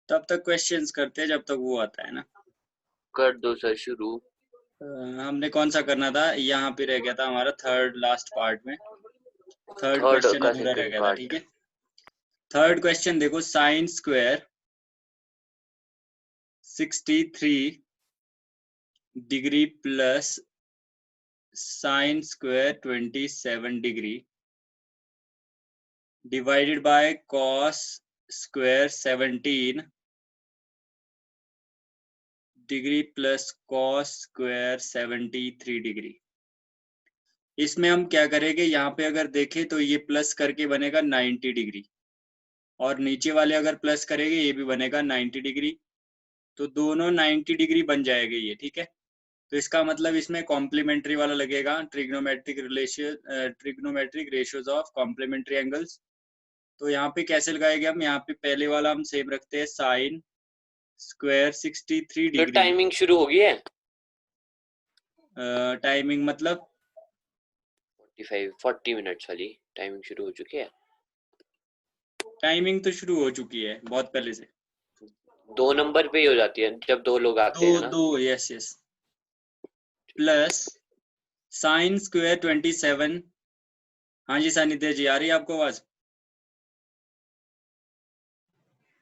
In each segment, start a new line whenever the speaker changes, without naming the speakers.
तब तक क्वेश्चंस करते हैं जब तक वो आता है ना।
कर दो सर शुरू।
हमने कौन सा करना था, यहाँ पे रह गया था हमारा थर्ड लास्ट पार्ट में, थर्ड
थर्ड
क्वेश्चन
का
अधूरा रह
सेकंड
गया था। ठीक
पार्ट।
है, थर्ड क्वेश्चन देखो, sine square 63 degree plus sine square 27 degree divided by cos square 17 degree plus cos square 73 degree. इसमें हम क्या करेंगे, यहाँ पे अगर देखें तो ये प्लस करके बनेगा 90 डिग्री, और नीचे वाले अगर प्लस करेंगे ये भी बनेगा 90 डिग्री, तो दोनों 90 डिग्री बन जाएंगे ये। ठीक है, तो इसका मतलब इसमें कॉम्प्लीमेंट्री वाला लगेगा, trigonometric ratios of complementary angles. तो यहाँ पे कैसे लगाएंगे हम, यहाँ पे पहले वाला हम सेम रखते हैं, साइन स्क्वायर 63
तो
डिग्री।
टाइमिंग शुरू हो गई है।
टाइमिंग मतलब
40 मिनट्स वाली टाइमिंग शुरू हो चुकी है।
टाइमिंग तो शुरू हो चुकी है बहुत पहले से।
2 नंबर पे ही हो जाती है जब 2 लोग आते हैं ना।
दो, yes yes, plus sine square 27। हाँ जी सानिध्य जी, आ रही है आपको आवाज?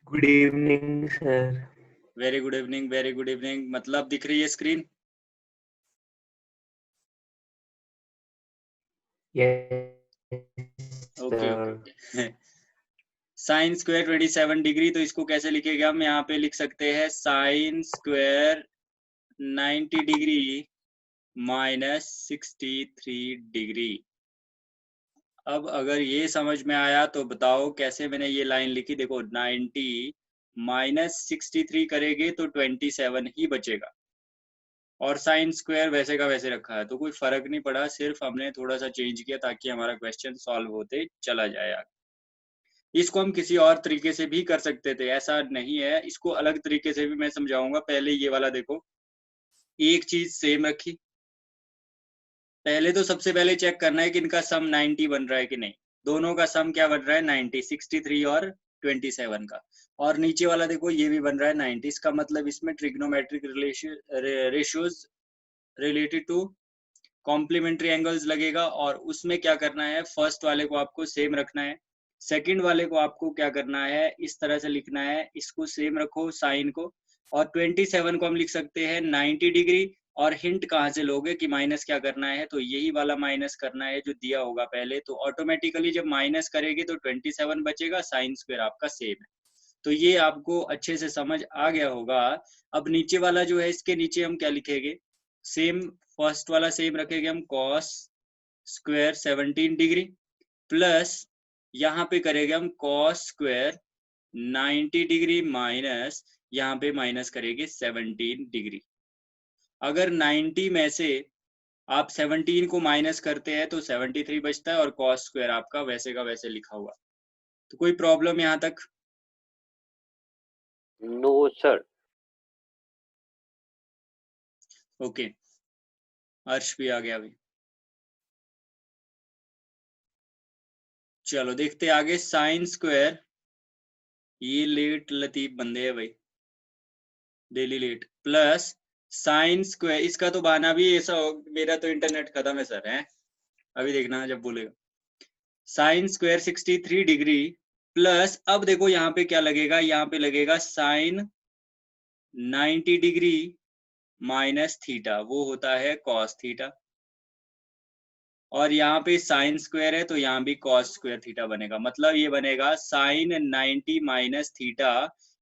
Good evening sir.
Very good evening, very good evening. मतलब दिख रही है screen? Okay okay. Sine square 27 degree, तो इसको कैसे लिखेंगे हम, यहाँ पे लिख सकते हैं sine square 90 degree minus 63 degree. अब अगर ये समझ में आया तो बताओ कैसे मैंने ये लाइन लिखी। देखो 90 माइनस 63 करेंगे तो 27 ही बचेगा, और साइन स्क्वायर वैसे का वैसे रखा है, तो कोई फर्क नहीं पड़ा, सिर्फ हमने थोड़ा सा चेंज किया ताकि हमारा क्वेश्चन सॉल्व होते चला जाए आगे। इसको हम किसी और तरीके से भी कर सकते थे, ऐसा नहीं है, इसको अलग तरीके से भी मैं समझाऊंगा। पहले ये वाला देखो, एक चीज सेम रखी, पहले तो सबसे पहले चेक करना है कि इनका सम 90 बन रहा है कि नहीं। दोनों का सम क्या बन रहा है, 90, 63 और 27 का। और नीचे वाला देखो ये भी बन रहा है 90। इसका मतलब इसमें trigonometric ratios related to complementary angles लगेगा, और उसमें क्या करना है, फर्स्ट वाले को आपको सेम रखना है, सेकंड वाले को आपको क्या करना है, इस तरह से लिखना है, इसको सेम रखो साइन को, और 27 को हम लिख सकते हैं 90 डिग्री। और हिंट कहाँ से लोगे कि माइनस क्या करना है, तो यही वाला माइनस करना है जो दिया होगा पहले। तो ऑटोमेटिकली जब माइनस करेंगे तो 27 बचेगा, साइन स्क्वायर आपका सेम है। तो ये आपको अच्छे से समझ आ गया होगा। अब नीचे वाला जो है, इसके नीचे हम क्या लिखेंगे, सेम, फर्स्ट वाला सेम रखेंगे हम, कॉस स्क्वायर 17 डिग्री प्लस यहाँ पे करेंगे हम कॉस स्क्वायर 90 डिग्री माइनस यहाँ पे माइनस करेंगे 17 डिग्री। अगर 90 में से आप 17 को माइनस करते हैं तो 73 बचता है, और कॉस स्क्वायर आपका वैसे का वैसे लिखा हुआ। तो कोई प्रॉब्लम यहाँ तक?
No sir.
ओके, हर्ष भी आ गया अभी। चलो देखते आगे, साइन स्क्वायर, ये लेट लतीफ बंदे है भाई, daily late, plus sine square, इसका तो बहाना भी ऐसा हो, मेरा तो इंटरनेट खत्म है सर, है अभी देखना जब बोलेगा, साइन स्क्वायर 63 डिग्री प्लस, अब देखो यहाँ पे क्या लगेगा, यहाँ पे लगेगा साइन 90 डिग्री माइनस थीटा, वो होता है कॉस थीटा, और यहाँ पे साइन स्क्वायर है तो यहाँ भी कॉस स्क्वायर थीटा बनेगा। मतलब ये बनेगा sine 90 minus theta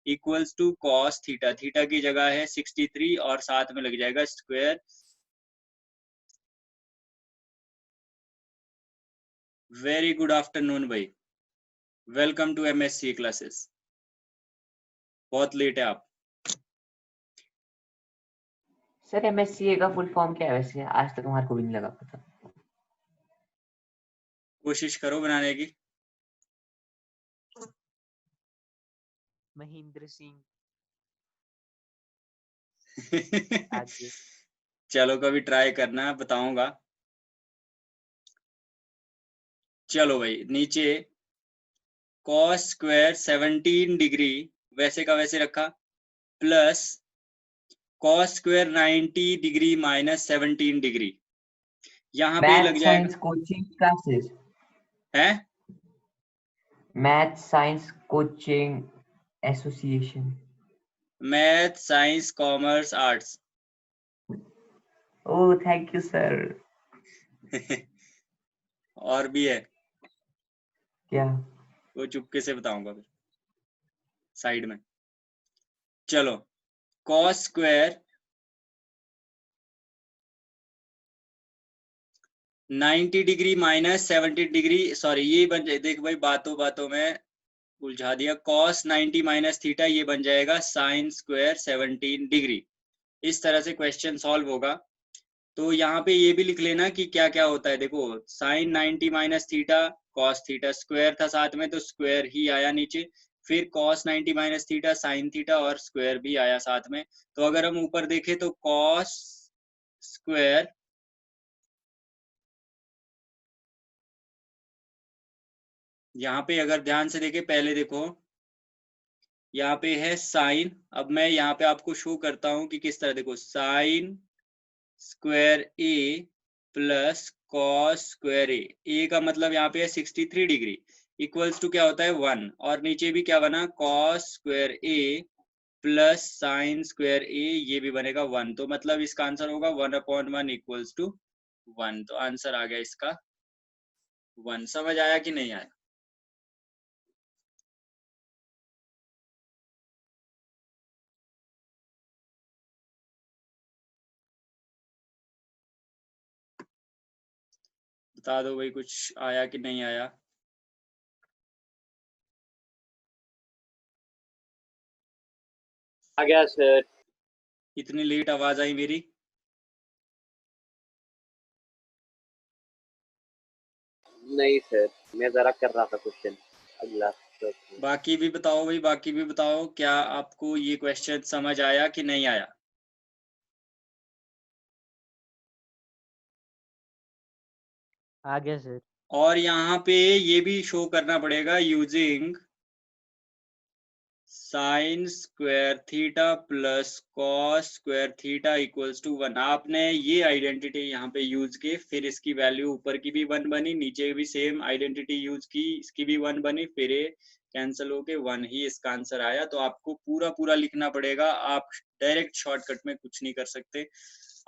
equals to cos theta, theta की जगह है 63 और साथ में लग जाएगा स्क्वायर। वेरी गुड आफ्टरनून भाई, वेलकम टू एमएससी क्लासेस। बहुत लेट है आप।
सर एमएससीए का फुल फॉर्म क्या है वैसे? आज तक हमारे को भी नहीं लगा पता।
कोशिश करो बनाने की।
महेंद्र सिंह।
चलो कभी ट्राई करना, बताऊंगा। चलो भाई नीचे, कॉस स्क्वायर 17 डिग्री वैसे का वैसे रखा, plus cos square 90 degree minus 17 degree, यहाँ पे लग
मैथ
जाएगा,
साइंस कोचिंग क्लासेस,
है
math science coaching association.
Math science commerce arts.
Oh thank you sir.
और भी है,
क्या?
वो चुपके से बताऊंगा फिर साइड में। चलो, cos square 90 degree minus 70 degree, sorry ये बन जाए, देख भाई बातों बातों में उलझा दिया, cos 90 माइनस थीटा ये बन जाएगा sin स्क्वायर 17 डिग्री। इस तरह से क्वेश्चन सॉल्व होगा। तो यहाँ पे ये भी लिख लेना कि क्या क्या होता है। देखो sin 90 minus theta cos theta square था साथ में, तो स्क्वायर ही आया नीचे, फिर cos 90 minus theta sin theta और स्क्वायर भी आया साथ में। तो अगर हम ऊपर देखें तो cos स्क्वायर यहाँ पे अगर ध्यान से देखें, पहले देखो यहाँ पे है साइन, अब मैं यहाँ पे आपको शो करता हूँ कि किस तरह, देखो साइन स्क्वायर ए प्लस कॉस स्क्वायर ए का मतलब यहाँ पे है 63 डिग्री इक्वल्स टू क्या होता है 1, और नीचे भी क्या बना कॉस स्क्वायर ए प्लस साइन स्क्वायर ए, ये भी बनेगा 1, तो मतलब इसका आंसर होगा 1/1 इक्वल्स टू 1। तो आंसर आ गया इसका 1। समझ आया कि नहीं आया? बता दो भाई, कुछ आया कि नहीं आया?
आ गया सर।
इतनी लेट आवाज आई मेरी?
नहीं सर, मैं जरा कर रहा था क्वेश्चन अगला।
बाकी भी बताओ भाई, बाकी भी बताओ, क्या आपको ये क्वेश्चन समझ आया कि नहीं आया?
आ गया सर।
और यहाँ पे ये भी शो करना पड़ेगा using sine square theta plus cos square theta equals to 1। आपने ये आइडेंटिटी यहाँ पे यूज की, फिर इसकी वैल्यू ऊपर की भी 1 बनी, नीचे भी सेम आइडेंटिटी यूज की, इसकी भी 1 बनी, फिर ये कैंसिल होके 1 ही इसका आंसर आया। तो आपको पूरा पूरा लिखना पड़ेगा, आप डायरेक्ट शॉर्टकट में कुछ नहीं कर सकते,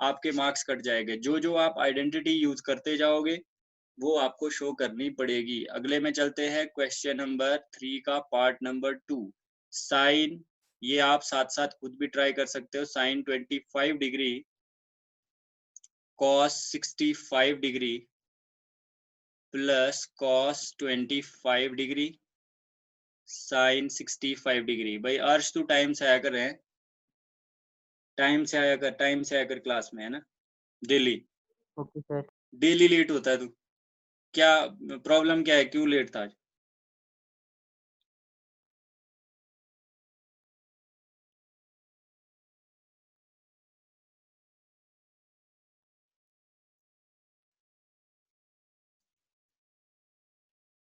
आपके मार्क्स कट जाएंगे। जो जो आप आइडेंटिटी यूज करते जाओगे वो आपको शो करनी पड़ेगी। अगले में चलते हैं, क्वेश्चन नंबर 3 का पार्ट नंबर 2। साइन, ये आप साथ साथ खुद भी ट्राई कर सकते हो, sine 25 degree cos 65 degree plus cos 25 degree sine 65 degree. भाई अर्श तू टाइम से आया कर रहे हैं, टाइम से आया कर, टाइम से आया कर क्लास में, है ना? Daily
okay sir.
Daily late होता है तू, क्या प्रॉब्लम क्या है, क्यों लेट था आज?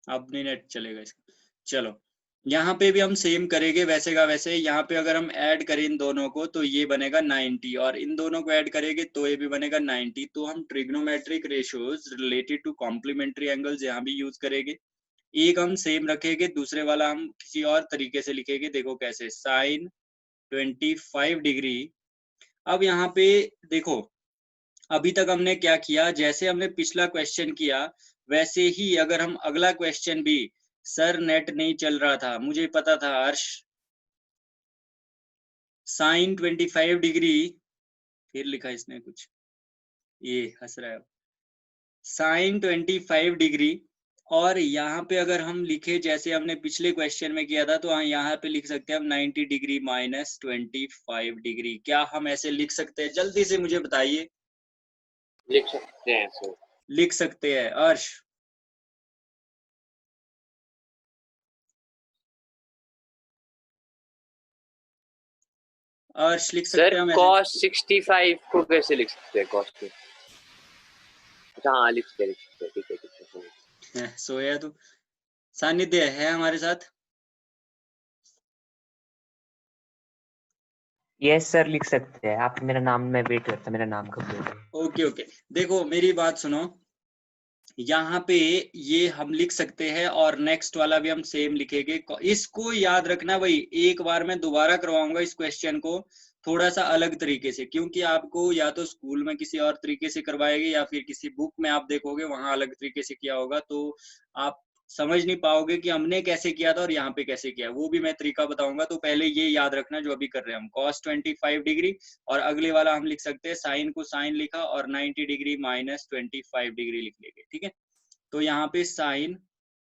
अब नहीं नेट चलेगा इसका। चलो, यहाँ पे भी हम सेम करेंगे वैसे का वैसे। यहाँ पे अगर हम ऐड करें इन दोनों को तो ये बनेगा 90, और इन दोनों को ऐड करेंगे तो ये भी बनेगा 90। तो हम trigonometric ratios related to complementary angles यहाँ भी यूज करेंगे। एक हम सेम रखेंगे, दूसरे वाला हम किसी और तरीके से लिखेंगे। देखो कैसे, साइन 25 डिग्री। अब यहाँ पे देखो, अभी तक हमने क्या किया, जैसे हमने पिछला क्वेश्चन किया वैसे ही अगर हम अगला क्वेश्चन भी, सर नेट नहीं चल रहा था मुझे पता था हर्ष, साइन 25 डिग्री, फिर लिखा इसने कुछ, ये हंस रहा है, साइन 25 डिग्री, और यहाँ पे अगर हम लिखे जैसे हमने पिछले क्वेश्चन में किया था, तो हाँ यहाँ पे लिख सकते हैं हम 90 डिग्री माइनस 25 डिग्री। क्या हम ऐसे लिख सकते हैं? जल्दी से मुझे बताइए।
लिख सकते हैं सर।
लिख सकते हैं अर्श? अर्श लिख सकते
सर
हैं हम ऐसे?
cos 65 को कैसे लिख सकते हैं? cos को, अच्छा हाँ लिख सकते हैं, ठीक है ठीक है।
सोया तो सानिध्य है हमारे साथ?
यस सर लिख सकते हैं आप। मेरा नाम, मैं वेट करता, मेरा नाम कब बोलोगे।
ओके ओके, देखो मेरी बात सुनो, यहाँ पे ये हम लिख सकते हैं और नेक्स्ट वाला भी हम सेम लिखेंगे। इसको याद रखना भाई, एक बार मैं दोबारा करवाऊंगा इस क्वेश्चन को थोड़ा सा अलग तरीके से, क्योंकि आपको या तो स्कूल में किसी और तरीके से करवाएंगे या फिर किसी बुक में आप देखोगे वहां अलग तरीके से किया होगा, तो आप समझ नहीं पाओगे कि हमने कैसे किया था और यहाँ पे कैसे किया, वो भी मैं तरीका बताऊंगा। तो पहले ये याद रखना जो अभी कर रहे हैं हम, cos 25 डिग्री, और अगले वाला हम लिख सकते हैं साइन को साइन लिखा और 90 डिग्री माइनस 25 डिग्री लिख लेंगे, ठीक है। तो यहाँ पे साइन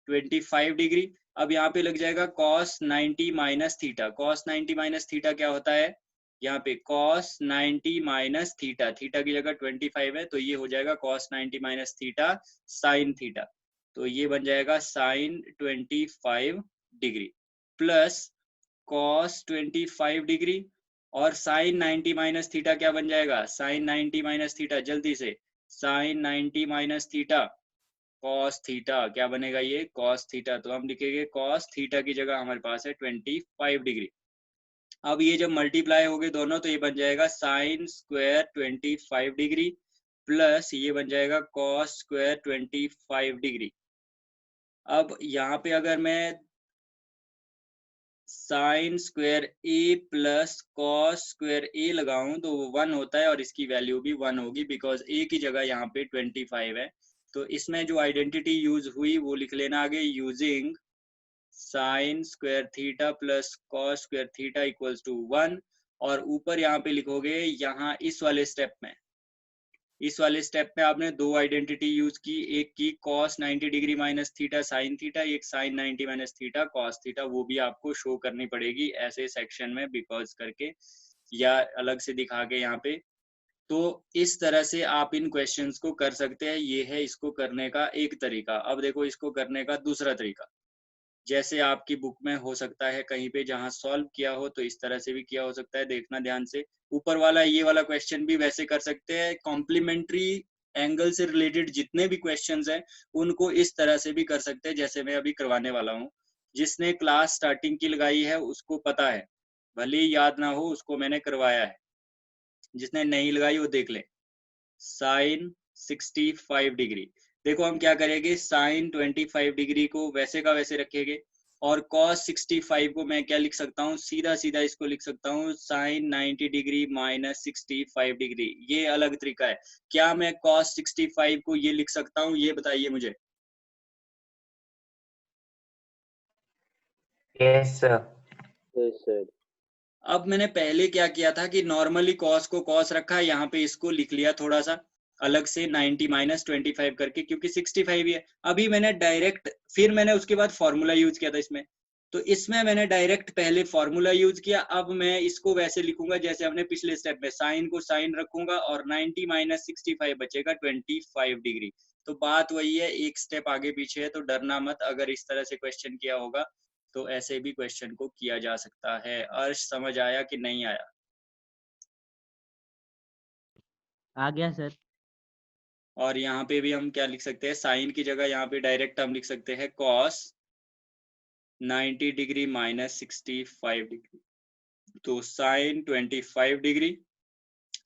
25 डिग्री, अब यहाँ पे लग जाएगा cos 90 minus theta. cos 90 minus theta क्या होता है, यहाँ पे cos 90 माइनस थीटा, थीटा की जगह 25 है तो ये हो जाएगा cos 90 minus theta sine theta, तो ये बन जाएगा sine 25 degree plus cos 25 degree, और साइन 90 माइनस थीटा क्या बन जाएगा, साइन 90 माइनस थीटा, जल्दी से sine 90 minus theta cos theta, क्या बनेगा ये cos थीटा, तो हम लिखेंगे cos थीटा की जगह हमारे पास है 25 डिग्री। अब ये जब मल्टीप्लाई हो गए दोनों तो ये बन जाएगा साइन स्क्वायर 25 डिग्री प्लस ये बन जाएगा cos स्क्वायर 25 डिग्री। अब यहाँ पे अगर मैं साइन स्क्वायर ए प्लस कॉस स्क्वायर ए लगाऊं तो वो 1 होता है और इसकी वैल्यू भी 1 होगी, बिकॉज ए की जगह यहाँ पे 25 है। तो इसमें जो आइडेंटिटी यूज हुई वो लिख लेना आगे, using sine square theta plus cos square theta equals to 1, और ऊपर यहाँ पे लिखोगे, यहाँ इस वाले स्टेप में आपने दो आइडेंटिटी यूज की, एक की cos 90 degree minus theta sine theta, एक sine 90 minus theta cos theta, वो भी आपको शो करनी पड़ेगी ऐसे सेक्शन में बिकॉज करके या अलग से दिखा के यहाँ पे। तो इस तरह से आप इन क्वेश्चंस को कर सकते हैं, ये है इसको करने का एक तरीका। अब देखो इसको करने का दूसरा तरीका, जैसे आपकी बुक में हो सकता है कहीं पे जहां सॉल्व किया हो तो इस तरह से भी किया हो सकता है, देखना ध्यान से। ऊपर वाला ये वाला क्वेश्चन भी वैसे कर सकते हैं, कॉम्प्लीमेंट्री एंगल से रिलेटेड जितने भी क्वेश्चंस हैं उनको इस तरह से भी कर सकते हैं जैसे मैं अभी करवाने वाला हूँ। जिसने क्लास स्टार्टिंग की लगाई है उसको पता है, भले ही याद ना हो उसको मैंने करवाया है, जिसने नहीं लगाई वो देख ले। साइन 65 डिग्री, देखो हम क्या करेंगे, साइन 25 डिग्री को वैसे का वैसे रखेंगे और cos 65 को मैं क्या लिख सकता हूँ, सीधा सीधा इसको लिख सकता हूँ साइन 90 डिग्री माइनस 65 डिग्री। ये अलग तरीका है, क्या मैं cos 65 को ये लिख सकता हूँ, ये बताइए मुझे।
Yes sir.
Yes, sir.
अब मैंने पहले क्या किया था कि नॉर्मली cos को cos रखा, यहाँ पे इसको लिख लिया थोड़ा सा अलग से 90 माइनस 25 करके, क्योंकि 65 ही है। अभी मैंने डायरेक्ट, फिर मैंने उसके बाद फॉर्मूला यूज किया था इसमें, तो इसमें मैंने डायरेक्ट पहले फॉर्मूला यूज किया। अब मैं इसको वैसे लिखूंगा जैसे हमने पिछले स्टेप में, साइन को साइन रखूंगा और 90 माइनस 65 बचेगा 25 डिग्री। तो बात वही है, एक स्टेप आगे पीछे है, तो डरना मत अगर इस तरह से क्वेश्चन किया होगा तो ऐसे भी क्वेश्चन को किया जा सकता है। अर्श समझ आया कि नहीं आया?
आ गया सर।
और यहाँ पे भी हम क्या लिख सकते हैं, साइन की जगह यहाँ पे डायरेक्ट हम लिख सकते हैं cos 90 डिग्री माइनस 65 डिग्री, तो sine 25 degree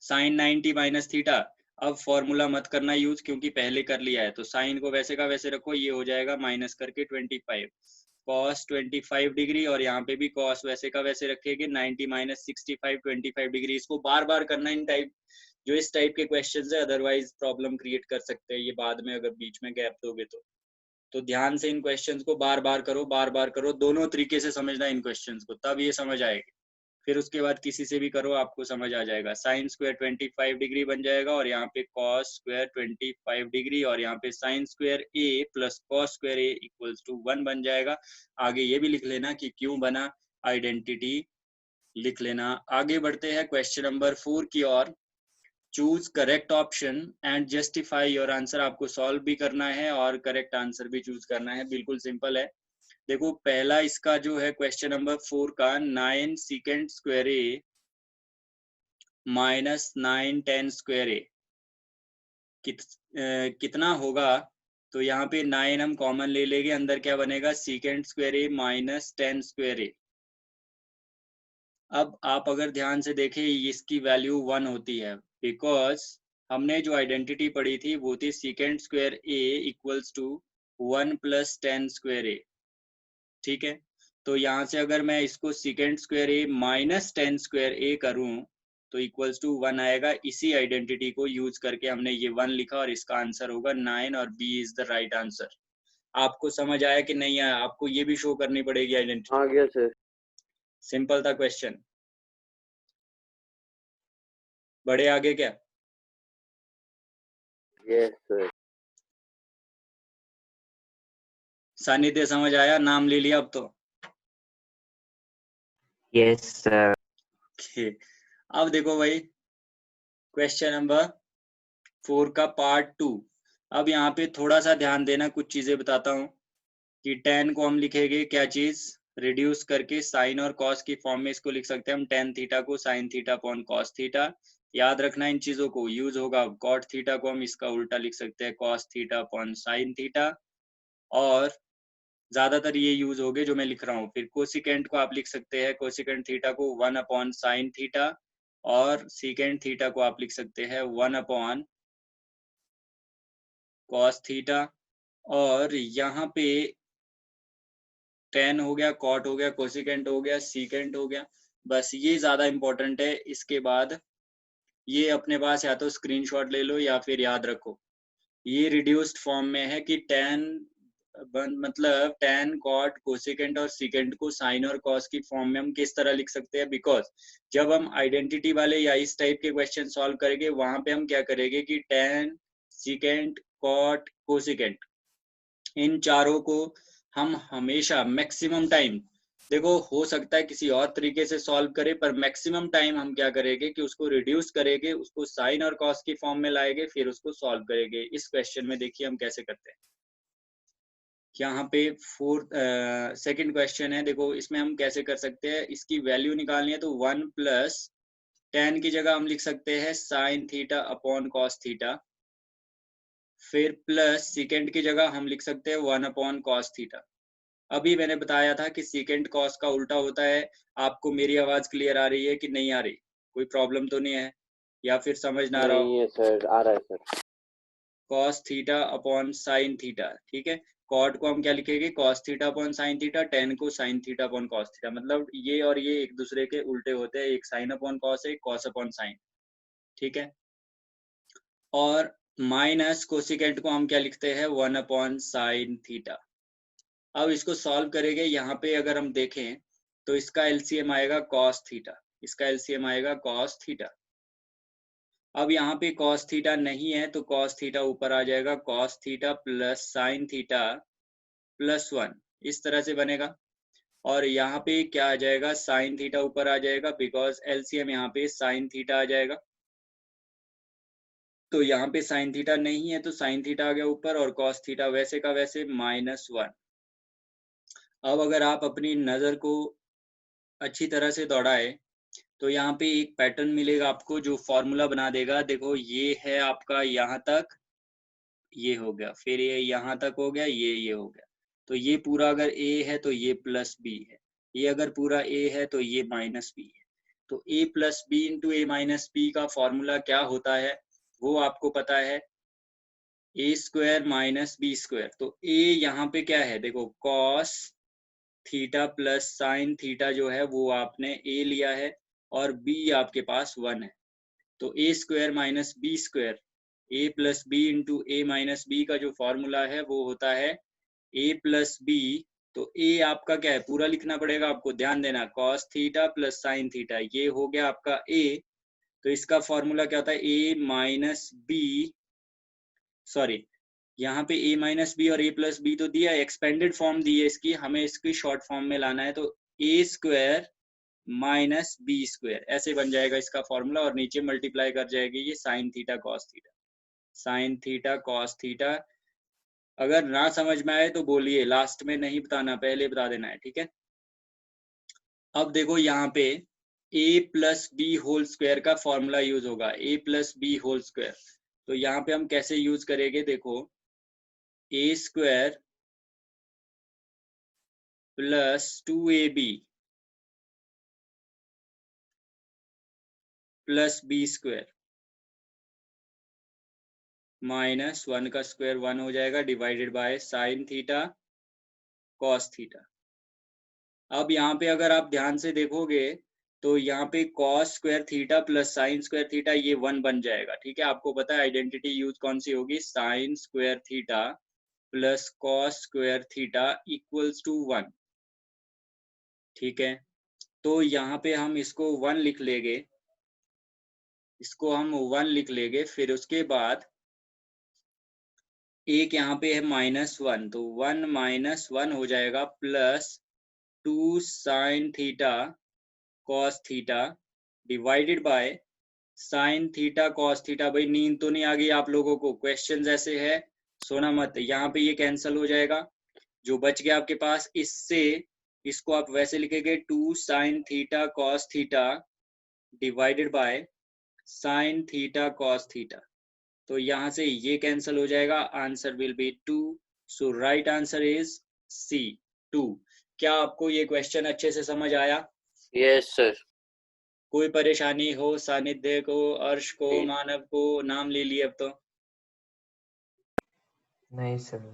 sine 90 minus theta. अब फॉर्मूला मत करना यूज क्योंकि पहले कर लिया है, तो साइन को वैसे का वैसे रखो, ये हो जाएगा माइनस करके 25 cos 25 डिग्री, और यहाँ पे भी cos वैसे का वैसे रखेंगे 90 माइनस 65 25 डिग्री। इसको बार बार करना इन टाइप, जो इस टाइप के क्वेश्चंस है, अदरवाइज प्रॉब्लम क्रिएट कर सकते हैं ये बाद में अगर बीच में गैप दोगे तो ध्यान से इन क्वेश्चंस को बार बार करो, दोनों तरीके से समझना इन क्वेश्चंस को, तब ये समझ आएगी। फिर उसके बाद किसी से भी करो आपको समझ आ जाएगा। साइन स्क्वायर 25 डिग्री बन जाएगा और यहाँ पे cos स्क्वायर 25 डिग्री, और यहाँ पे sine square a plus cos square a equals to 1 बन जाएगा। आगे ये भी लिख लेना कि क्यों बना, आइडेंटिटी लिख लेना। आगे बढ़ते हैं क्वेश्चन नंबर 4 की ओर। Choose correct option and justify your answer, आपको सॉल्व भी करना है और करेक्ट आंसर भी चूज करना है, बिल्कुल सिंपल है। देखो पहला इसका जो है क्वेश्चन नंबर 4 का, 9 secant square A minus 9 10 square ए कितना होगा, तो यहाँ पे 9 हम कॉमन ले लेंगे, अंदर क्या बनेगा secant square A minus 10 square ए। अब आप अगर ध्यान से देखें इसकी वैल्यू 1 होती है, बिकॉज हमने जो आइडेंटिटी पढ़ी थी वो थी second square A equals to 1 plus 10 square A. ठीक है, तो यहाँ से अगर मैं इसको second square A minus 10 square A करूँ तो इक्वल्स टू 1 आएगा। इसी आइडेंटिटी को यूज करके हमने ये 1 लिखा और इसका आंसर होगा 9 और B is the right answer. आपको समझ आया कि नहीं आया? आपको ये भी शो करनी पड़ेगी आइडेंटिटी।
आ गया सर।
सिंपल था क्वेश्चन, बड़े आगे क्या?
Yes sir.
सानिध्य समझ आया? नाम ले लिया अब तो।
Yes sir.
अब देखो भाई क्वेश्चन नंबर 4 का पार्ट 2। अब यहाँ पे थोड़ा सा ध्यान देना, कुछ चीजें बताता हूँ कि tan को हम लिखेंगे क्या चीज, रिड्यूस करके साइन और कॉस की फॉर्म में इसको लिख सकते हैं हम tan थीटा को sine theta upon cos theta. याद रखना इन चीजों को, यूज होगा। कॉट थीटा को हम इसका उल्टा लिख सकते हैं cos theta upon sine theta, और ज्यादातर ये यूज होगे जो मैं लिख रहा हूँ। फिर कोसिकेंट को आप लिख सकते हैं कोसिकेंट थीटा को 1 अपॉन साइन थीटा, और सीकेंट थीटा को आप लिख सकते हैं 1 अपॉन कॉस थीटा। और यहाँ पे tan हो गया, कॉट हो गया, कोसिकेंट हो गया, सीकेंट हो गया। बस ये ज्यादा इंपॉर्टेंट है। इसके बाद ये अपने पास या तो स्क्रीनशॉट ले लो या फिर याद रखो। ये रिड्यूस्ड फॉर्म में है कि tan मतलब tan कॉट कोसिकेंट और सीकेंट को साइन और कॉस की फॉर्म में हम किस तरह लिख सकते हैं, बिकॉज जब हम आइडेंटिटी वाले या इस टाइप के क्वेश्चन सॉल्व करेंगे वहां पे हम क्या करेंगे कि tan सीकेंट कॉट कोसिकेंट इन चारों को हम हमेशा मैक्सिमम टाइम, देखो हो सकता है किसी और तरीके से सॉल्व करें, पर मैक्सिमम टाइम हम क्या करेंगे कि उसको रिड्यूस करेंगे, उसको साइन और कॉस की फॉर्म में लाएंगे, फिर उसको सॉल्व करेंगे। इस क्वेश्चन में देखिए हम कैसे करते हैं। यहाँ पे सेकंड क्वेश्चन है, देखो इसमें हम कैसे कर सकते हैं। इसकी वैल्यू निकालनी है तो 1 प्लस tan की जगह हम लिख सकते हैं sine theta upon cos theta, फिर प्लस सीकेंट की जगह हम लिख सकते हैं 1 अपॉन कॉस थीटा। अभी मैंने बताया था कि सीकेंट कॉस का उल्टा होता है। आपको मेरी आवाज क्लियर आ रही है कि नहीं आ रही? कोई प्रॉब्लम तो नहीं है या फिर समझ ना रहा हो?
नहीं है सर, आ रहा है sir.
Cos theta upon sine theta, ठीक है। कॉट को हम क्या लिखेंगे, cos theta upon sine theta, tan को sine theta upon cos theta. मतलब ये और ये एक दूसरे के उल्टे होते हैं, एक साइन अपॉन कॉस है, एक कॉस अपॉन साइन, ठीक है। और माइनस कोसिकेंट को हम क्या लिखते हैं 1 अपॉन साइन थीटा। अब इसको सॉल्व करेंगे। यहाँ पे अगर हम देखें तो इसका एलसीएम आएगा कॉस थीटा, इसका एलसीएम आएगा कॉस थीटा। अब यहाँ पे कॉस थीटा नहीं है तो कॉस थीटा ऊपर आ जाएगा, cos theta plus sine theta plus 1, इस तरह से बनेगा। और यहाँ पे क्या आ जाएगा, साइन थीटा ऊपर आ जाएगा, बिकॉज एलसीएम यहाँ पे साइन थीटा आ जाएगा। तो यहाँ पे साइन थीटा नहीं है तो साइन थीटा आ गया ऊपर, और कॉस थीटा वैसे का वैसे -1। अब अगर आप अपनी नजर को अच्छी तरह से दौड़ाए तो यहाँ पे एक पैटर्न मिलेगा आपको जो फॉर्मूला बना देगा। देखो ये है आपका यहाँ तक, ये हो गया, फिर ये यहाँ तक हो गया, ये हो गया। तो ये पूरा अगर a है तो ये प्लस b है, ये अगर पूरा a है तो ये माइनस b है। तो a plus B into A minus B का फॉर्मूला क्या होता है वो आपको पता है, a square minus B square. तो a यहाँ पे क्या है, देखो cos theta plus sine theta जो है वो आपने a लिया है, और b आपके पास 1 है। तो a square minus B square, a plus B into A minus B का जो फॉर्मूला है वो होता है a प्लस बी। तो a आपका क्या है, पूरा लिखना पड़ेगा आपको, ध्यान देना, cos theta plus sine theta, ये हो गया आपका a। तो इसका फॉर्मूला क्या होता है, a माइनस बी, सॉरी यहाँ पे a माइनस बी और a प्लस बी तो दिया, एक्सपेंडेड फॉर्म दी है इसकी, हमें इसकी शॉर्ट फॉर्म में लाना है। तो a square minus B square ऐसे बन जाएगा इसका फॉर्मूला, और नीचे मल्टीप्लाई कर जाएगी ये sign theta cos theta, sine theta cos theta. अगर ना समझ में आए तो बोलिए, लास्ट में नहीं बताना, पहले बता देना है, ठीक है। अब देखो यहाँ पे a plus B whole square का फॉर्मूला यूज होगा, a plus B whole square. तो यहाँ पे हम कैसे यूज करेंगे, देखो a square plus 2ab plus B square minus 1 का स्क्वायर 1 हो जाएगा divided by sine theta cos theta. अब यहाँ पे अगर आप ध्यान से देखोगे तो यहाँ पे cos square theta plus sine square theta ये 1 बन जाएगा। ठीक है, आपको पता है आइडेंटिटी यूज कौन सी होगी, sine square theta plus cos square theta equals to 1। ठीक है, तो यहाँ पे हम इसको 1 लिख लेंगे, इसको हम 1 लिख लेंगे। फिर उसके बाद एक यहाँ पे है -1, तो 1 - 1 हो जाएगा plus 2 sine theta cos theta divided by sine theta cos theta. भाई नींद तो नहीं आ गई आप लोगों को? क्वेश्चंस ऐसे है, सोना मत। यहाँ पे ये कैंसिल हो जाएगा, जो बच गया आपके पास इससे इसको आप वैसे लिखेंगे 2 sine theta cos theta divided by sine theta cos theta. तो यहाँ से ये कैंसिल हो जाएगा, answer will be 2। So right answer is C 2। क्या आपको ये क्वेश्चन अच्छे से समझ आया?
Yes sir.
कोई परेशानी हो सानिध्य को, अर्श को,
नहीं।
मानव को? नाम ले लिए अब तो।
नहीं सर।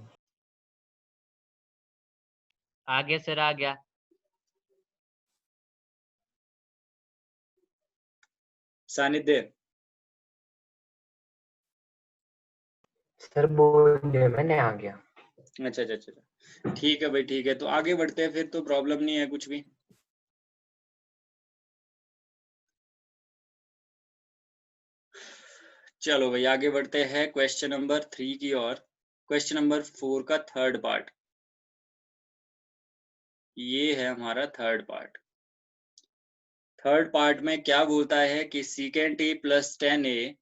आ गया सर, आ गया।
सानिध्य
सर बोलिए, मैंने आ गया।
अच्छा अच्छा अच्छा, ठीक है भाई, ठीक है। तो आगे बढ़ते हैं, फिर तो प्रॉब्लम नहीं है कुछ भी। चलो भाई आगे बढ़ते हैं क्वेश्चन नंबर 3 की ओर। क्वेश्चन नंबर 4 का थर्ड पार्ट, ये है हमारा थर्ड पार्ट। थर्ड पार्ट में क्या बोलता है कि सीकेंट ए प्लस 10a,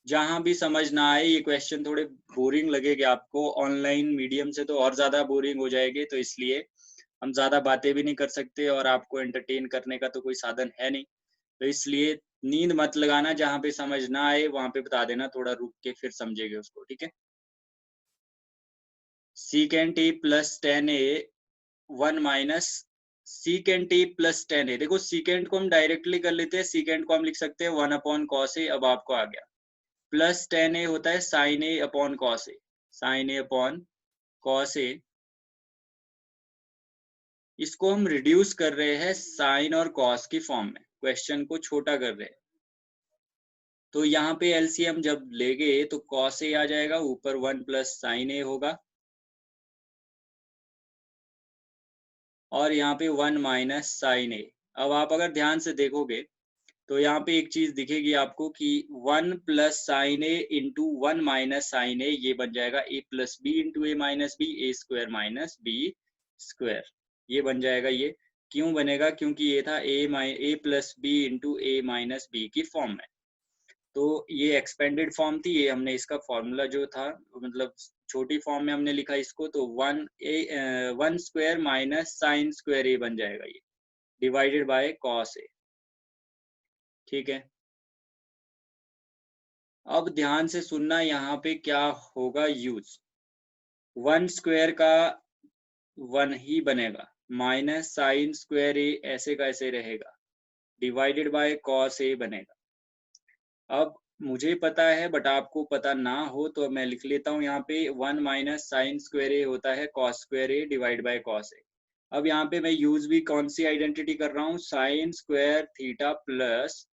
जहां भी समझ ना आए, ये क्वेश्चन थोड़े बोरिंग लगेगा आपको, ऑनलाइन मीडियम से तो और ज्यादा बोरिंग हो जाएगी, तो इसलिए हम ज्यादा बातें भी नहीं कर सकते और आपको एंटरटेन करने का तो कोई साधन है नहीं, तो इसलिए नींद मत लगाना, जहां पे समझ ना आए वहां पे बता देना, थोड़ा रुक के फिर समझेंगे उसको। ठीक है, secant A plus 10a 1 minus secant A plus 10a। देखो सीकेंट को हम डायरेक्टली कर लेते हैं, सीकेंट को हम लिख सकते हैं 1 अपॉन कॉस ए। अब आपको आ गया, प्लस 10a होता है sign A upon cos A, sign A upon cos ए। इसको हम रिड्यूस कर रहे हैं साइन और कॉस की फॉर्म में, क्वेश्चन को छोटा कर रहे हैं। तो यहाँ पे एलसीएम जब लेंगे तो कॉस ए आ जाएगा, ऊपर 1 प्लस साइन ए होगा, और यहाँ पे 1 माइनस साइन ए। अब आप अगर ध्यान से देखोगे तो यहाँ पे एक चीज दिखेगी आपको कि 1 प्लस साइन ए इंटू 1 माइनस साइन ए, ये बन जाएगा ए plus B into A minus B, A square minus B square, ये बन जाएगा। ये क्यों बनेगा? क्योंकि ये था ए plus B into A minus B की फॉर्म में, तो ये एक्सपेंडेड फॉर्म थी, ये हमने इसका फॉर्मूला जो था, मतलब छोटी फॉर्म में हमने लिखा इसको, तो 1 स्क्वायर माइनस साइन स्क्वायर ए बन जाएगा, ये डिवाइडेड बाय कॉस ए। ठीक है, अब ध्यान से सुनना, यहाँ पे क्या होगा यूज, 1 स्क्वायर का 1 ही बनेगा, माइनस साइन स्क्वायर ए ऐसे का ऐसे रहेगा, डिवाइडेड बाय कॉस ए बनेगा। अब मुझे पता है बट आपको पता ना हो तो मैं लिख लेता हूँ यहाँ पे, 1 माइनस साइन स्क्वायर ए होता है cos square A divide by cos A. अब यहाँ पे मैं यूज भी कौन सी आइडेंटिटी कर रहा हूँ, sine square theta plus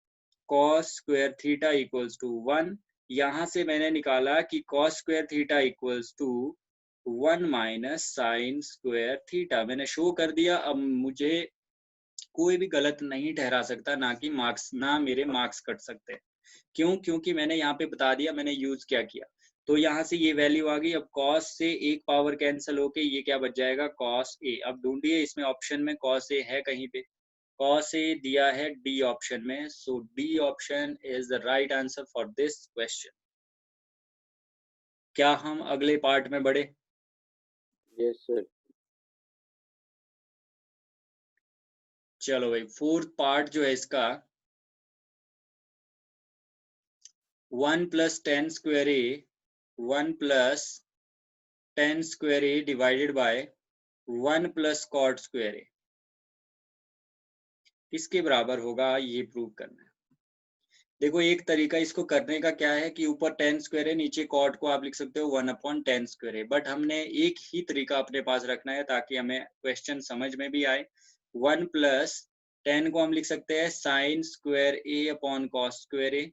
cos square theta equals to 1। यहाँ से मैंने निकाला कि cos square theta equals to 1 minus sine square theta, मैंने शो कर दिया। अब मुझे कोई भी गलत नहीं ठहरा सकता, ना कि मार्क्स, ना मेरे मार्क्स कट सकते। क्यों? क्योंकि मैंने यहाँ पे बता दिया मैंने यूज क्या किया। तो यहाँ से ये वैल्यू आ गई। अब कॉस से एक पावर कैंसिल होके ये क्या बच जाएगा, कॉस ए। अब ढूंढिए इसमें ऑप्शन में कॉस ए है कहीं पे? कॉस ए दिया है डी ऑप्शन में, so D option is the right answer for this question. क्या हम अगले पार्ट में बढ़े?
Yes sir.
चलो भाई, फोर्थ पार्ट जो है इसका, 1 plus 10 square A 1 plus 10 square A divided by 1 plus cot square A, किसके बराबर होगा ये प्रूव करना है। देखो एक तरीका इसको करने का क्या है कि ऊपर tan स्क्वायर है, नीचे cot को आप लिख सकते हो 1/tan स्क्वायर है, बट हमने एक ही तरीका अपने पास रखना है ताकि हमें क्वेश्चन समझ में भी आए। 1 प्लस tan को हम लिख सकते हैं sin square a upon cos square a।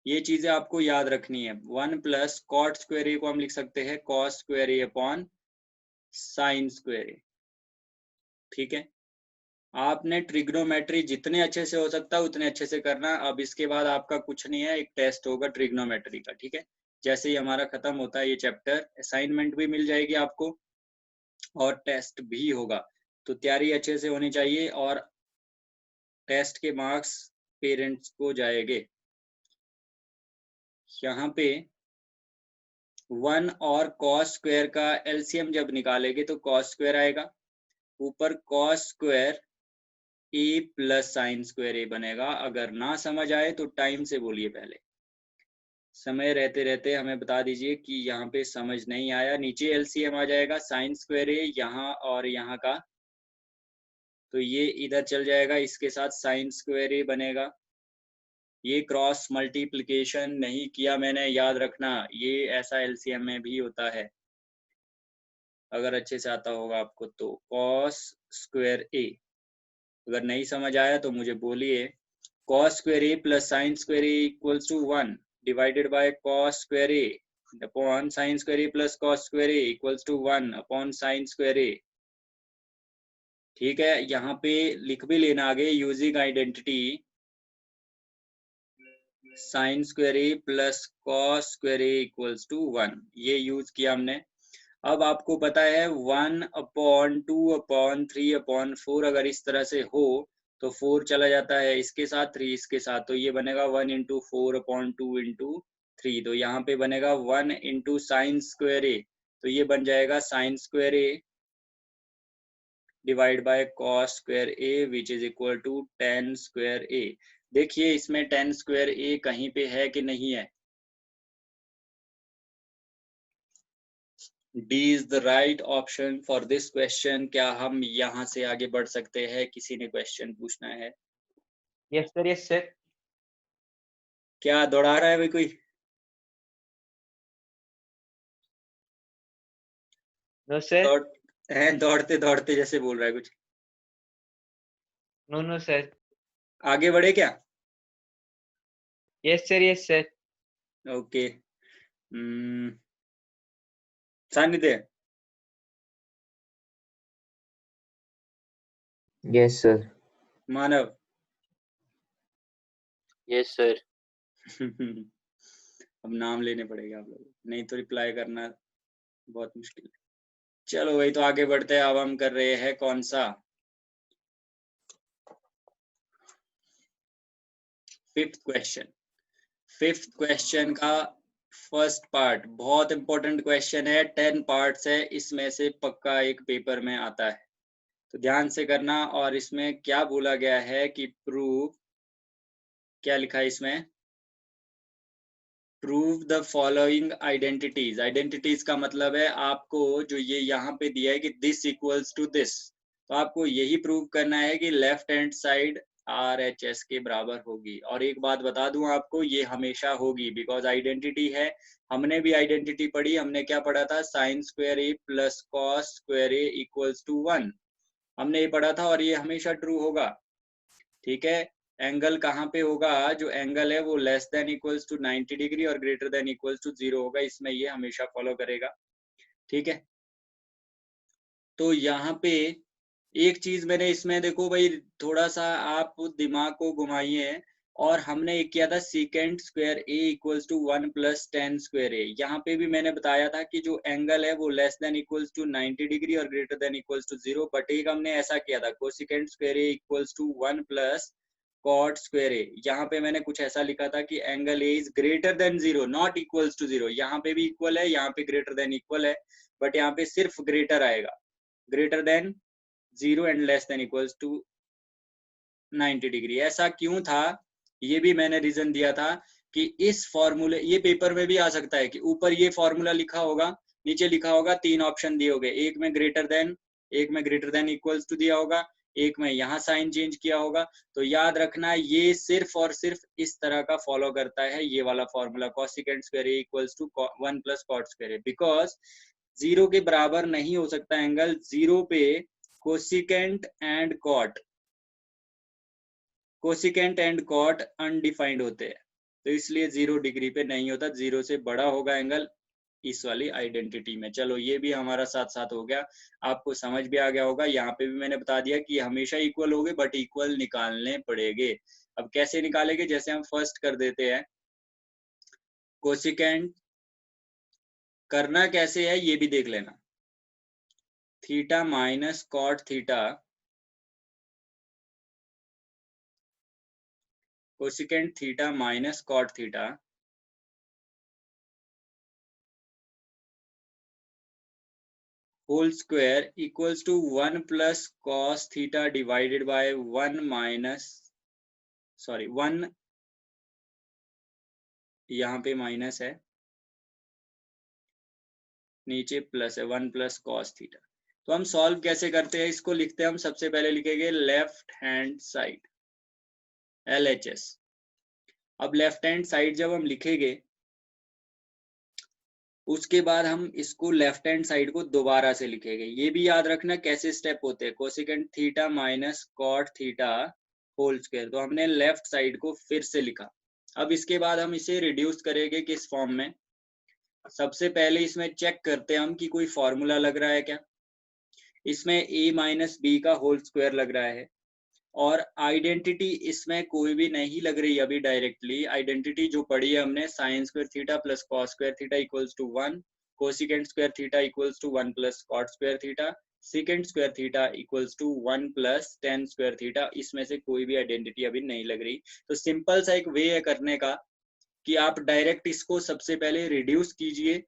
ये चीजें आपको याद रखनी है। 1 प्लस cot स्क्वायर a को हम लिख सकते हैं cos square a upon sin square a। ठीक है, आपने ट्रिग्नोमेट्री जितने अच्छे से हो सकता है उतने अच्छे से करना। अब इसके बाद आपका कुछ नहीं है, एक टेस्ट होगा ट्रिग्नोमेट्री का। ठीक है, जैसे ही हमारा खत्म होता है ये चैप्टर, असाइनमेंट भी मिल जाएगी आपको और टेस्ट भी होगा, तो तैयारी अच्छे से होनी चाहिए और टेस्ट के मार्क्स पेरेंट्स को जाएंगे। यहाँ पे 1 और cos स्क्वायर का एलसीएम जब निकालेंगे तो cos स्क्वायर आएगा, ऊपर cos square a plus sine square a बनेगा। अगर ना समझ आए तो टाइम से बोलिए, पहले समय रहते रहते हमें बता दीजिए कि यहाँ पे समझ नहीं आया। नीचे एलसीएम आ जाएगा साइन स्क्वायर a यहाँ और यहाँ का, तो ये इधर चल जाएगा, इसके साथ साइन स्क्वायर a बनेगा। ये क्रॉस मल्टीप्लिकेशन नहीं किया मैंने, याद रखना, ये ऐसा एलसीएम में भी होता है अगर अच्छे से आता होगा आपको तो। cos स्क्वायर a, अगर नहीं समझ आया तो मुझे बोलिए। cos square a plus sine square a equals to 1 divided by cos square a upon sine square a plus cos square a equals to 1 upon sine square a। ठीक है, यहाँ पे लिख भी लेना आगे using identity sine square a plus cos square a equals to 1, ये use किया हमने। अब आपको पता है 1/2/3/4 अगर इस तरह से हो तो 4 चला जाता है इसके साथ, 3 इसके साथ, तो ये बनेगा 1/4/2/3। तो यहाँ पे बनेगा 1 इंटू साइन स्क्वायर a, तो ये बन जाएगा sine square a divide by cos square a which is equal to tan square a। देखिए इसमें tan स्क्वायर a कहीं पे है कि नहीं है। D is the right option for this question। क्या हम यहाँ से आगे बढ़ सकते हैं? किसी ने क्वेश्चन पूछना है?
Yes sir, yes sir.
क्या दौड़ा रहा है भाई कोई?
No sir.
दौड़ते दौड़ते जैसे बोल रहा है कुछ।
No no sir.
आगे बढ़े क्या?
Yes sir, yes sir.
Okay, Sanidhya.
Yes sir.
Manav.
Yes sir.
अब नाम लेने पड़ेगा आप लोग, नहीं तो रिप्लाई करना बहुत मुश्किल है। चलो भाई, तो आगे बढ़ते हैं। अब हम कर रहे हैं कौन सा? फिफ्थ क्वेश्चन का फर्स्ट पार्ट बहुत इंपॉर्टेंट क्वेश्चन है। 10 पार्ट्स है, इसमें से पक्का एक पेपर में आता है, तो ध्यान से करना। और इसमें क्या बोला गया है कि प्रूव, क्या लिखा है इसमें? Prove the following identities. Identities का मतलब है आपको जो ये यहाँ पे दिया है कि दिस इक्वल्स टू दिस, तो आपको यही प्रूव करना है कि लेफ्ट हैंड साइड RHS के बराबर होगी। और एक बात बता दूं आपको, ये हमेशा होगी, बिकॉज आइडेंटिटी है। हमने भी आइडेंटिटी पढ़ी, हमने क्या पढ़ा था? Sine square a plus cos square a equals to 1, हमने ये पढ़ा था, और ये हमेशा ट्रू होगा। ठीक है, एंगल कहाँ पे होगा? जो एंगल है वो less than equals to 90 degree और ग्रेटर देन इक्वल्स टू 0 होगा, इसमें ये हमेशा फॉलो करेगा। ठीक है, तो यहाँ पे एक चीज मैंने इसमें, देखो भाई, थोड़ा सा आप दिमाग को घुमाइए। और हमने एक किया था secant square a equals to 1 plus tan square a। यहाँ पे भी मैंने बताया था कि जो एंगल है वो less than equals to 90 degree और greater than equals to 0। But एक हमने ऐसा किया था cosecant square a equals to 1 plus cot square a। यहाँ पे मैंने कुछ ऐसा लिखा था कि angle a is greater than 0 not equals to 0। यहाँ पे भी इक्वल है, यहाँ पे ग्रेटर देन इक्वल है, बट यहाँ पे सिर्फ ग्रेटर आएगा, greater than 0 and less than equals to 90 degree. ऐसा क्यों था? ये भी मैंने रीजन दिया था कि इस फॉर्मूले, ये पेपर में भी आ सकता है कि ऊपर ये फॉर्मूला लिखा होगा, नीचे लिखा होगा 3 ऑप्शन दिए होंगे, एक में ग्रेटर देन, एक में ग्रेटर देन इक्वल्स टू दिया होगा, एक में यहाँ साइन चेंज किया होगा। तो याद रखना ये सिर्फ और सिर्फ इस तरह का फॉलो करता है, ये वाला formula cosecant square A equals to 1 plus cot square A, because 0 के बराबर नहीं हो सकता एंगल, 0 पे कोसेकेंट एंड कॉट अनडिफाइंड होते हैं, तो इसलिए 0 डिग्री पे नहीं होता, 0 से बड़ा होगा एंगल इस वाली आइडेंटिटी में। चलो ये भी हमारा साथ साथ हो गया, आपको समझ भी आ गया होगा। यहाँ पे भी मैंने बता दिया कि हमेशा इक्वल होंगे बट इक्वल निकालने पड़ेंगे। अब कैसे निकालेंगे, जैसे हम फर्स्ट कर देते हैं कोसेकेंट, करना कैसे है ये भी देख लेना, theta minus cot theta, cosecant theta minus cot theta whole square equals to 1 plus cos theta divided by 1 यहाँ पे माइनस है, नीचे प्लस है, 1 प्लस कॉस थीटा। तो हम सॉल्व कैसे करते हैं, इसको लिखते हैं हम, सबसे पहले लिखेंगे लेफ्ट हैंड साइड LHS। अब लेफ्ट हैंड साइड जब हम लिखेंगे उसके बाद हम इसको लेफ्ट हैंड साइड को दोबारा से लिखेंगे। ये भी याद रखना कैसे स्टेप होते हैं, cosecant theta minus cot theta whole square, तो हमने लेफ्ट साइड को फिर से लिखा। अब इसके बाद हम इसे रिड्यूस करेंगे किस फॉर्म में, सबसे पहले इसमें चेक करते हैं हम कि कोई फॉर्मूला लग रहा है क्या। इसमें a माइनस बी का होल स्क्वायर लग रहा है, और आइडेंटिटी इसमें कोई भी नहीं लग रही अभी डायरेक्टली। आइडेंटिटी जो पढ़ी है हमने, sine square theta plus cos square theta equals to 1, cosecant square theta equals to 1 plus cot square theta, secant square theta equals to 1 plus tan square theta, इसमें से कोई भी आइडेंटिटी अभी नहीं लग रही। तो सिंपल सा एक वे है करने का कि आप डायरेक्ट इसको सबसे पहले रिड्यूस कीजिए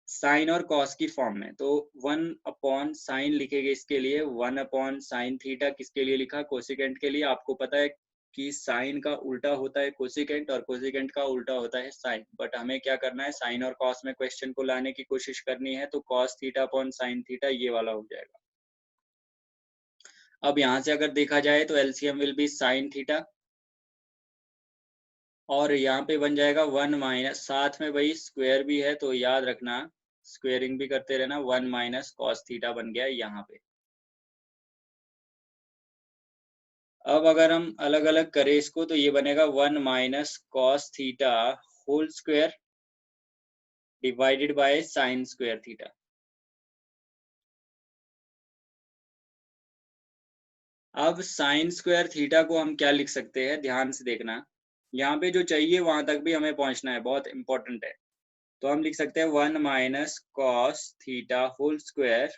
साइन और कॉस की फॉर्म में। तो 1 अपॉन साइन लिखेंगे इसके लिए, 1 अपॉन साइन थीटा किसके लिए लिखा, कोसेकेंट के लिए। आपको पता है कि साइन का उल्टा होता है कोसेकेंट और कोसेकेंट का उल्टा होता है साइन, बट हमें क्या करना है, साइन और कॉस में क्वेश्चन को लाने की कोशिश करनी है। तो cos theta upon sine theta ये वाला हो जाएगा। अब यहाँ से अगर देखा जाए तो LCM will be sine theta, और यहाँ पे बन जाएगा 1 माइनस, साथ में भाई स्क्वायर भी है तो याद रखना स्क्वेयरिंग भी करते रहना, 1 माइनस कॉस थीटा बन गया यहाँ पे। अब अगर हम अलग अलग करें इसको तो ये बनेगा 1 minus cos theta whole square divided by sine square theta. अब साइन स्क्वायर थीटा को हम क्या लिख सकते हैं, ध्यान से देखना, यहाँ पे जो चाहिए वहां तक भी हमें पहुंचना है, बहुत इंपॉर्टेंट है। तो हम लिख सकते हैं 1 minus cos theta whole square,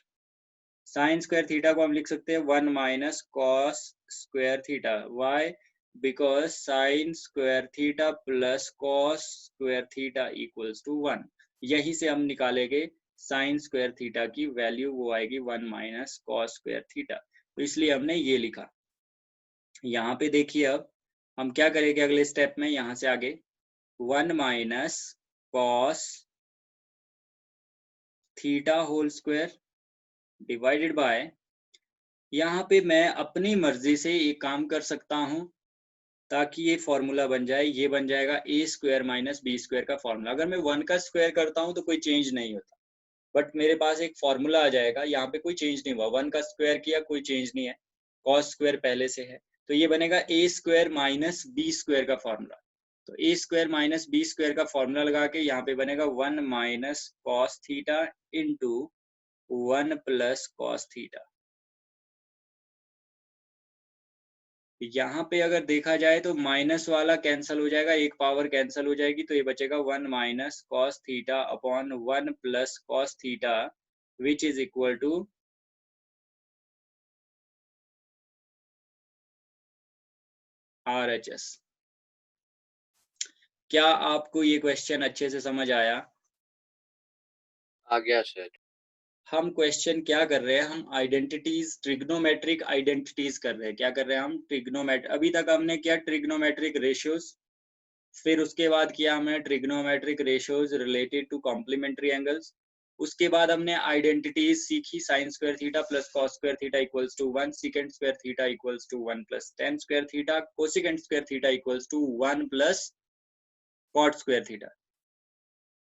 sine square theta को हम लिख सकते हैं 1 minus cos square theta. Why, because sine square theta plus cos square theta equals to 1। यहीं से हम निकालेंगे साइन स्क्वायर थीटा की वैल्यू, वो आएगी 1 माइनस कॉस स्क्वायर थीटा। तो इसलिए हमने ये लिखा। यहाँ पे देखिए अब हम क्या करेंगे अगले स्टेप में, यहाँ से आगे 1 minus cos theta whole square divided by, यहाँ पे मैं अपनी मर्जी से एक काम कर सकता हूँ ताकि ये फॉर्मूला बन जाए, ये बन जाएगा ए स्क्वायर माइनस बी स्क्वायर का फॉर्मूला। अगर मैं 1 का स्क्वायर करता हूँ तो कोई चेंज नहीं होता, बट मेरे पास एक फॉर्मूला आ जाएगा, यहाँ पे कोई चेंज नहीं हुआ, 1 का स्क्वायर किया कोई चेंज नहीं है, कॉस स्क्वायर पहले से है, तो ये बनेगा ए स्क्वायर माइनस बी स्क्वायर का फॉर्मूला। तो ए स्क्वायर माइनस बी स्क्वायर का फॉर्मूला लगा के यहाँ पे बनेगा 1 minus cos theta into 1 plus cos theta. यहाँ पे अगर देखा जाए तो माइनस वाला कैंसिल हो जाएगा, एक पावर कैंसिल हो जाएगी, तो ये बचेगा 1 minus cos theta upon 1 plus cos theta which is equal to RHS। क्या आपको ये क्वेश्चन अच्छे से समझ आया?
आ गया सर।
हम क्वेश्चन क्या कर रहे हैं, हम आइडेंटिटीज, ट्रिग्नोमेट्रिक आइडेंटिटीज कर रहे हैं। क्या कर रहे हैं हम, ट्रिग्नोमेट्रिक। अभी तक हमने किया ट्रिग्नोमेट्रिक रेशियोज, फिर उसके बाद किया हमने trigonometric ratios related to complementary angles, उसके बाद हमने आइडेंटिटीज सीखी, sine square theta plus cos square theta equals to 1, secant square theta equals to 1 plus tan square theta, cosecant square theta equals to 1 plus cot square theta.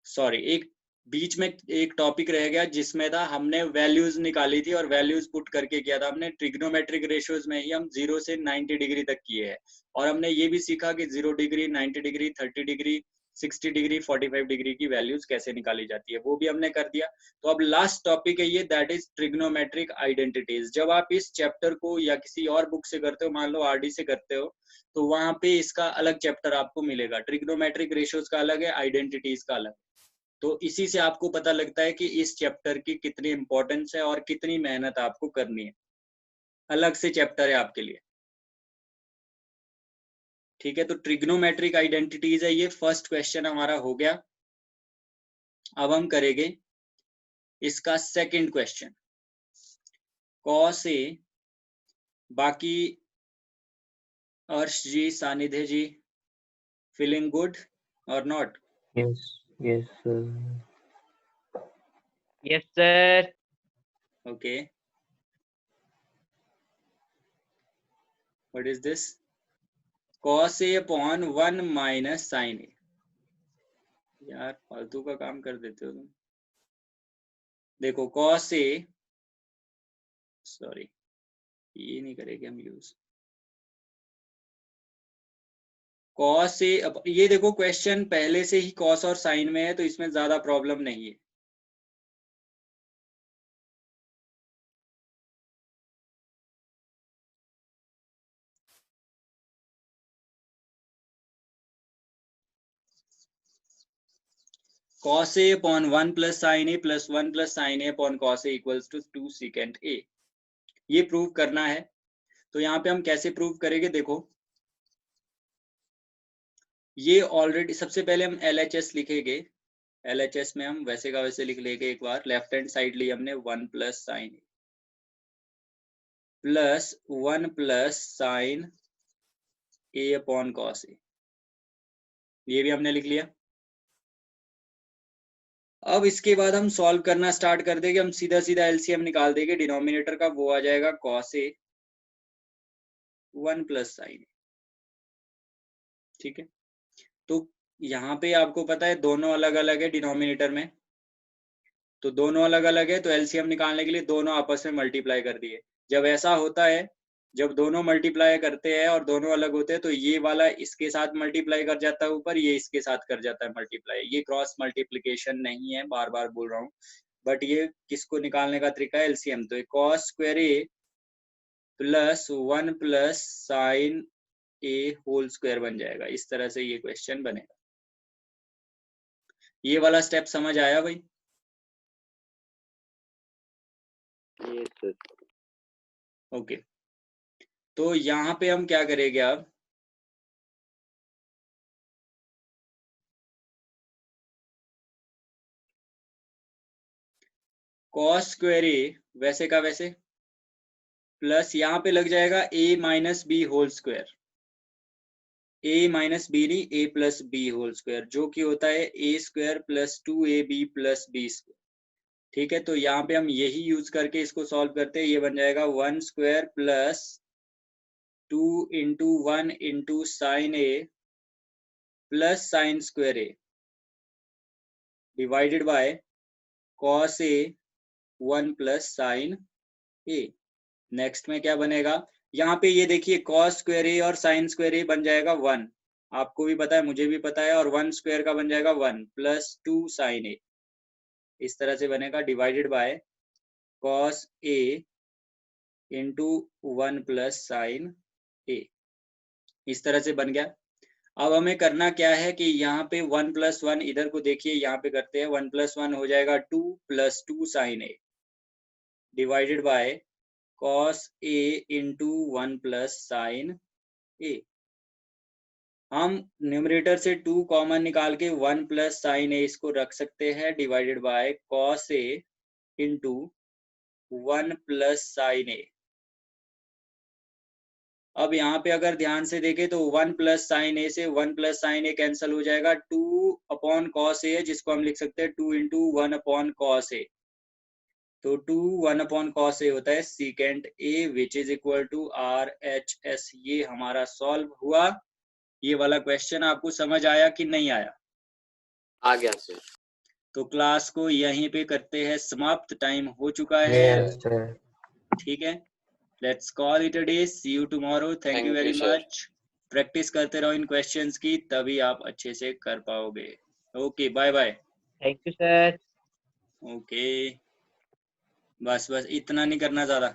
Sorry, एक बीच में एक topic रह गया जिसमें था हमने वैल्यूज निकाली थी और वैल्यूज पुट करके किया था हमने ट्रिग्नोमेट्रिक रेशियोज में ही हम 0 से 90 डिग्री तक किए हैं। और हमने ये भी सीखा कि 0 degree, 90 degree, 30 degree, 60 degree, 45 degree की वैल्यूज कैसे निकाली जाती है, वो भी हमने कर दिया। तो अब लास्ट टॉपिक है ये, दैट इज ट्रिग्नोमेट्रिक आइडेंटिटीज। जब आप इस चैप्टर को या किसी और बुक से करते हो, मान लो आरडी से करते हो, तो वहां पे इसका अलग चैप्टर आपको मिलेगा। ट्रिग्नोमेट्रिक रेशियोज का अलग है, आइडेंटिटीज का अलग। तो इसी से आपको पता लगता है कि इस चैप्टर की कितनी इंपॉर्टेंस है और कितनी मेहनत आपको करनी है। अलग से चैप्टर है आपके लिए, ठीक है। तो ट्रिग्नोमेट्रिक आइडेंटिटीज है ये, फर्स्ट क्वेश्चन हमारा हो गया। अब हम करेंगे इसका सेकंड क्वेश्चन, कॉस ए। बाकी अर्श जी, सानिध्य जी, फीलिंग गुड और not?
Yes, yes, sir.
Yes, sir.
Okay, what is this? Cos A upon 1 minus sine A. यार फालतू का काम कर देते हो तुम। देखो कॉस ए, सॉरी ये नहीं करेंगे हम यूज। कॉस ए, ये देखो क्वेश्चन पहले से ही कॉस और साइन में है तो इसमें ज्यादा प्रॉब्लम नहीं है। cos a upon 1 plus sine A plus 1 plus sine A upon cos A equals to 2 secant A, ये प्रूव करना है। तो यहाँ पे हम कैसे प्रूव करेंगे, देखो ये ऑलरेडी, सबसे पहले हम LHS लिखेंगे। LHS में हम वैसे का वैसे लिख लेंगे एक बार। लेफ्ट हैंड साइड ली हमने 1 plus sine A plus 1 plus sine A upon cos ए, ये भी हमने लिख लिया। अब इसके बाद हम सॉल्व करना स्टार्ट कर देंगे। हम सीधा सीधा एलसीएम निकाल देंगे डिनोमिनेटर का, वो आ जाएगा कॉस ए 1 प्लस साइन, ठीक है। तो यहाँ पे आपको पता है दोनों अलग अलग है डिनोमिनेटर में, तो दोनों अलग अलग है तो एलसीएम निकालने के लिए दोनों आपस में मल्टीप्लाई कर दिए। जब ऐसा होता है, जब दोनों मल्टीप्लाई करते हैं और दोनों अलग होते हैं, तो ये वाला इसके साथ मल्टीप्लाई कर जाता है ऊपर, ये इसके साथ कर जाता है मल्टीप्लाई। ये क्रॉस मल्टीप्लिकेशन नहीं है, बार बार बोल रहा हूँ, बट ये किसको निकालने का तरीका है, एलसीएम। तो कॉस स्क्वायर ए प्लस 1 प्लस साइन ए होल स्क्वायर बन जाएगा। इस तरह से ये क्वेश्चन बनेगा। ये वाला स्टेप समझ आया भाई?
Yes, sir.
ओके, तो यहाँ पे हम क्या करेंगे अब, कॉस स्क्वायर ए वैसे का वैसे प्लस यहाँ पे लग जाएगा a minus B whole square, a minus B नहीं, a plus B whole square, जो कि होता है a square plus 2ab plus B square, ठीक है। तो यहाँ पे हम यही यूज करके इसको सॉल्व करते हैं। ये बन जाएगा 1 square plus 2 into 1 into sine A plus sine square A divided by cos A 1 plus sine A. Next में क्या बनेगा, यहाँ पे ये देखिए कॉस स्क्वायर ए और साइन स्क्वायर ए बन जाएगा 1, आपको भी पता है मुझे भी पता है, और 1 स्क्वायर का बन जाएगा 1 प्लस 2 साइन ए, इस तरह से बनेगा divided by cos A into 1 plus sine A, इस तरह से बन गया। अब हमें करना क्या है कि यहाँ पे 1 प्लस 1 इधर को देखिए, यहाँ पे करते हैं 1 प्लस 1 हो जाएगा 2 plus 2 sine A divided by cos a into 1 plus sine A. हम न्यूमरेटर से 2 कॉमन निकाल के 1 प्लस साइन ए इसको रख सकते हैं divided by cos a into 1 plus sine A. अब यहाँ पे अगर ध्यान से देखें तो 1 प्लस साइन ए से 1 प्लस साइन ए कैंसिल हो जाएगा, 2 अपॉन कॉस ए है जिसको हम लिख सकते हैं 2 इंटू 1 अपॉन कॉस ए। तो 2 1 अपॉन कॉस ए होता है secant A which is equal to R H S. ये हमारा सॉल्व हुआ। ये वाला क्वेश्चन आपको समझ आया कि नहीं आया?
आ गया सर।
तो क्लास को यहीं पे करते हैं समाप्त, टाइम हो चुका है।
Yes sir.
ठीक है, let's call it a day, see you tomorrow, thank you
Thank
very
you, sir.
Much. Practice करते रहो इन क्वेश्चंस की, तभी आप अच्छे से कर पाओगे। Okay, bye bye.
Thank you sir.
Okay, बस बस इतना नहीं करना ज्यादा।